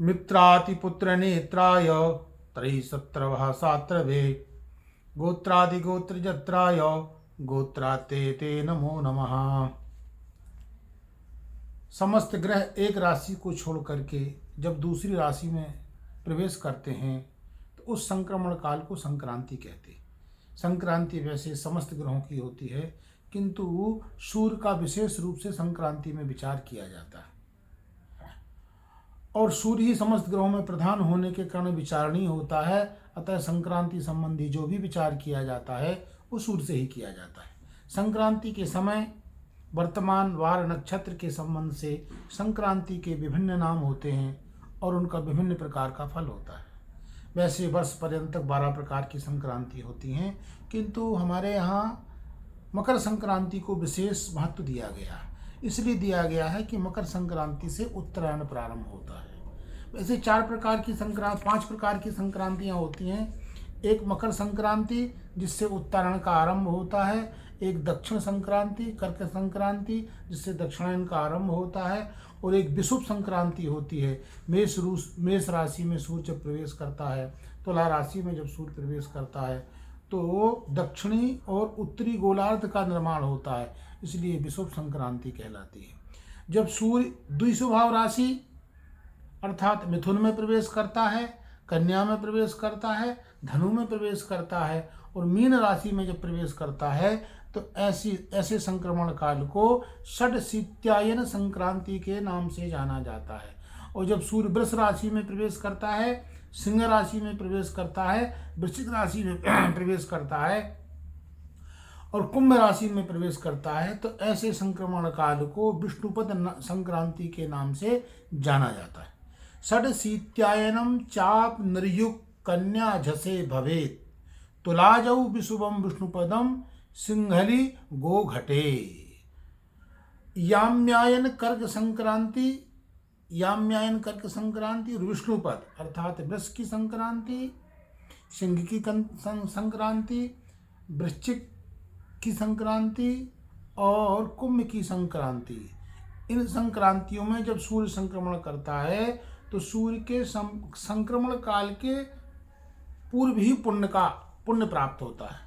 मित्रातिपुत्र नेत्राय त्रयीसत्रवः सात्रवे गोत्रादिगोत्रजत्राय गोत्राते ते नमो नमः। समस्त ग्रह एक राशि को छोड़ करके जब दूसरी राशि में प्रवेश करते हैं तो उस संक्रमण काल को संक्रांति कहते हैं। संक्रांति वैसे समस्त ग्रहों की होती है, किंतु सूर्य का विशेष रूप से संक्रांति में विचार किया जाता है और सूर्य ही समस्त ग्रहों में प्रधान होने के कारण विचारणीय होता है। अतः संक्रांति संबंधी जो भी विचार किया जाता है वो सूर्य से ही किया जाता है। संक्रांति के समय वर्तमान वार नक्षत्र के संबंध से संक्रांति के विभिन्न नाम होते हैं और उनका विभिन्न प्रकार का फल होता है। वैसे वर्ष पर्यंत 12 प्रकार की संक्रांति होती हैं, किंतु हमारे यहाँ मकर संक्रांति को विशेष महत्व दिया गया है। इसलिए दिया गया है कि मकर संक्रांति से उत्तरायण प्रारंभ होता है। वैसे 5 प्रकार की संक्रांतियाँ होती हैं। एक मकर संक्रांति जिससे उत्तरायण का आरंभ होता है, एक दक्षिण संक्रांति कर्क संक्रांति जिससे दक्षिणायन का आरंभ होता है, और एक विषुव संक्रांति होती है। मेष राशि में सूर्य जब प्रवेश करता है, तुला राशि में जब सूर्य प्रवेश करता है तो दक्षिणी और उत्तरी गोलार्ध का निर्माण होता है, इसलिए विषुव संक्रांति कहलाती है। जब सूर्य द्विस्वभाव राशि अर्थात मिथुन में प्रवेश करता है, कन्या में प्रवेश करता है, धनु में प्रवेश करता है और मीन राशि में जब प्रवेश करता है तो ऐसे संक्रमण काल को षडशीत्यायन संक्रांति के नाम से जाना जाता है। और जब सूर्य वृष राशि में प्रवेश करता है, सिंह राशि में प्रवेश करता है, वृश्चिक राशि में प्रवेश करता है और कुंभ राशि में प्रवेश करता है, तो ऐसे संक्रमण काल को विष्णुपद संक्रांति के नाम से जाना जाता है। षडशीत्यायनम चाप निर्युक्त कन्या झसे भवेत तुलाजौ विशुभम विष्णुपदम सिंहली गो घटे। याम्यायन कर्क संक्रांति और विष्णुपद अर्थात वृष की संक्रांति, सिंह की संक्रांति, वृश्चिक की संक्रांति और कुंभ की संक्रांति। इन संक्रांतियों में जब सूर्य संक्रमण करता है तो सूर्य के संक्रमण काल के पूर्व ही पुण्य प्राप्त होता है।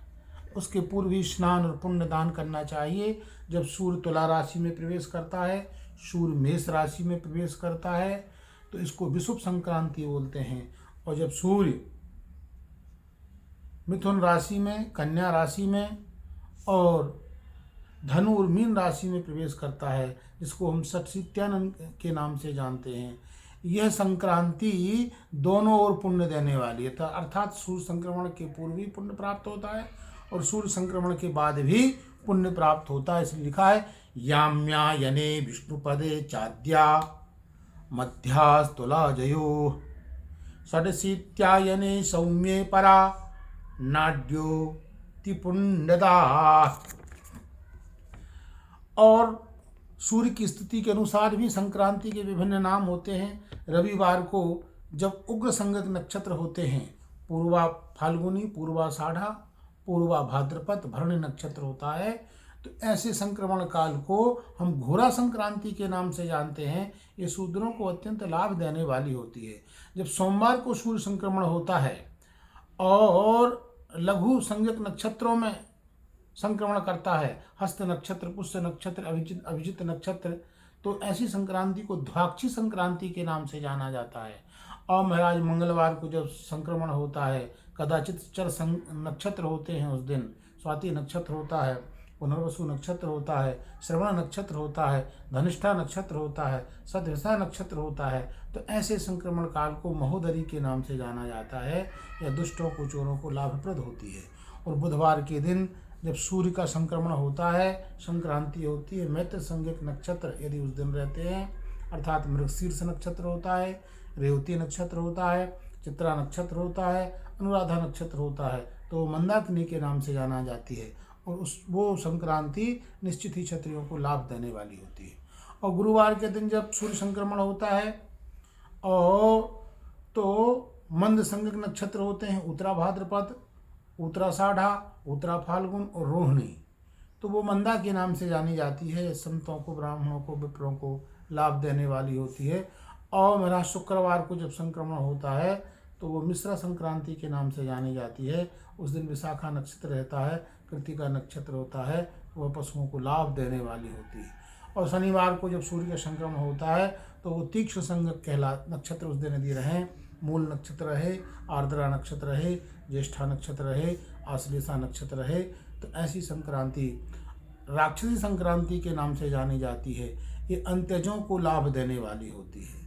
उसके पूर्व ही स्नान और पुण्य दान करना चाहिए। जब सूर्य तुला राशि में प्रवेश करता है, सूर्य मेष राशि में प्रवेश करता है, तो इसको विषुव संक्रांति बोलते हैं। और जब सूर्य मिथुन राशि में, कन्या राशि में और धनु और मीन राशि में प्रवेश करता है, जिसको हम षटशीत्यायन के नाम से जानते हैं, यह संक्रांति दोनों ओर पुण्य देने वाली है। अर्थात सूर्य संक्रमण के पूर्व भी पुण्य प्राप्त होता है और सूर्य संक्रमण के बाद भी पुण्य प्राप्त होता है। इसलिए लिखा है याम्यायने विष्णुपदे चाद्या मध्यास्तुला जयो षडशीत्यायने सौम्ये परा नाड्यो तिपुण्यदा। और सूर्य की स्थिति के अनुसार भी संक्रांति के विभिन्न नाम होते हैं। रविवार को जब उग्र संगत नक्षत्र होते हैं, पूर्वा फाल्गुनी, पूर्वाषाढ़ा, पूर्वा भाद्रपद, भरणी नक्षत्र होता है, तो ऐसे संक्रमण काल को हम घोरा संक्रांति के नाम से जानते हैं। ये शूद्रों को अत्यंत लाभ देने वाली होती है। जब सोमवार को सूर्य संक्रमण होता है और लघु संज्ञक नक्षत्रों में संक्रमण करता है, हस्त नक्षत्र, पुष्य नक्षत्र, अभिजित नक्षत्र, तो ऐसी संक्रांति को द्वाक्षी संक्रांति के नाम से जाना जाता है। और महाराज मंगलवार को जब संक्रमण होता है, कदाचित चर नक्षत्र होते हैं उस दिन, स्वाति नक्षत्र होता है, पुनर्वसु नक्षत्र होता है, श्रवण नक्षत्र होता है, धनिष्ठा नक्षत्र होता है, सदविषा नक्षत्र होता है, तो ऐसे संक्रमण काल को महोदरी के नाम से जाना जाता है। यह दुष्टों को, चोरों को लाभप्रद होती है। और बुधवार के दिन जब सूर्य का संक्रमण होता है, संक्रांति होती है, मैत्र संज्ञक नक्षत्र यदि उस दिन रहते हैं, अर्थात मृगशीर्ष नक्षत्र होता है, रेवती नक्षत्र होता है, चित्रा नक्षत्र होता है, अनुराधा नक्षत्र होता है, तो मंदाकिनी के नाम से जाना जाती है। और वो संक्रांति निश्चित ही क्षत्रियों को लाभ देने वाली होती है। और गुरुवार के दिन जब सूर्य संक्रमण होता है और तो मंद संज्ञक नक्षत्र होते हैं, उत्तरा भाद्रपद, उत्तराषाढ़ा, उत्तरा फाल्गुन और रोहिणी, तो वो मंदा के नाम से जानी जाती है। संतों को, ब्राह्मणों को, विप्रों को लाभ देने वाली होती है। और मेरा शुक्रवार को जब संक्रमण होता है तो वो मिश्रा संक्रांति के नाम से जानी जाती है। उस दिन विशाखा नक्षत्र रहता है, कृतिका नक्षत्र होता है, वह पशुओं को लाभ देने वाली होती है। और शनिवार को जब सूर्य का संक्रमण होता है तो वो तीक्ष्ण संगत नक्षत्र उस दिन यदि रहें, मूल नक्षत्र रहे, आर्द्रा नक्षत्र रहे, ज्येष्ठा नक्षत्र रहे, आश्लेषा नक्षत्र रहे, तो ऐसी संक्रांति राक्षसी संक्रांति के नाम से जानी जाती है। ये अंत्यजों को लाभ देने वाली होती है।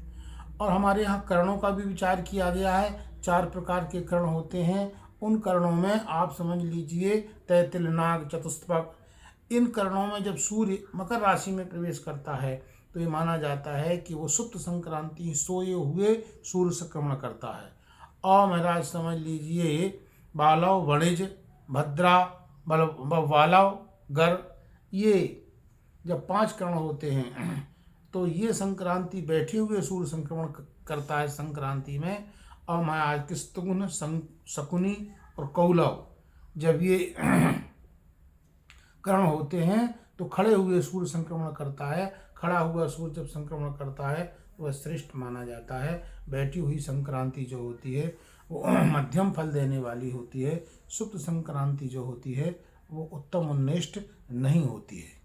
और हमारे यहाँ कर्णों का भी विचार किया गया है। 4 प्रकार के कर्ण होते हैं। उन कर्णों में आप समझ लीजिए तैतिल, नाग, चतुष्पक, इन कर्णों में जब सूर्य मकर राशि में प्रवेश करता है तो ये माना जाता है कि वो सुप्त संक्रांति, सोए हुए सूर्य संक्रमण करता है। और महाराज समझ लीजिए बालव, वणिज, भद्रा, वालव, गर, ये जब 5 कर्ण होते हैं तो ये संक्रांति बैठे हुए सूर्य संक्रमण करता है संक्रांति में। और महाराज किस्तुन, शकुनी और कौलव जब ये कर्ण होते हैं तो खड़े हुए सूर्य संक्रमण करता है। खड़ा हुआ सूर्य जब संक्रमण करता है वह श्रेष्ठ माना जाता है। बैठी हुई संक्रांति जो होती है वो मध्यम फल देने वाली होती है। सुप्त संक्रांति जो होती है वो उत्तम उन्निष्ट नहीं होती है।